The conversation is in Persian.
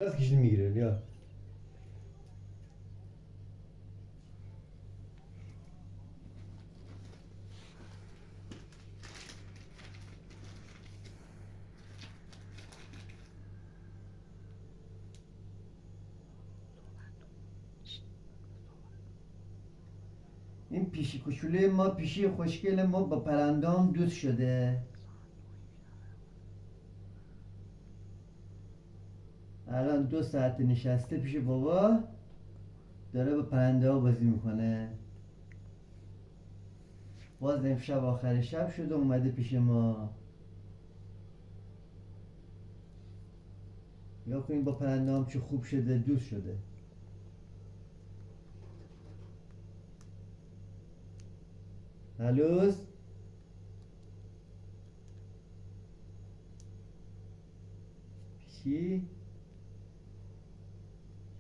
از کشید میگیره یا این پیشی کوچولوی ما پیشی خوشگل ما با پرندام دوست شده. الان 2 ساعت نشسته پیش بابا، داره با پرنده ها بازی میکنه. باز امشب آخر شب شده اومده پیش ما. یا کنین با پرنده هم چه خوب شده، دوست شده. هلوز پیشی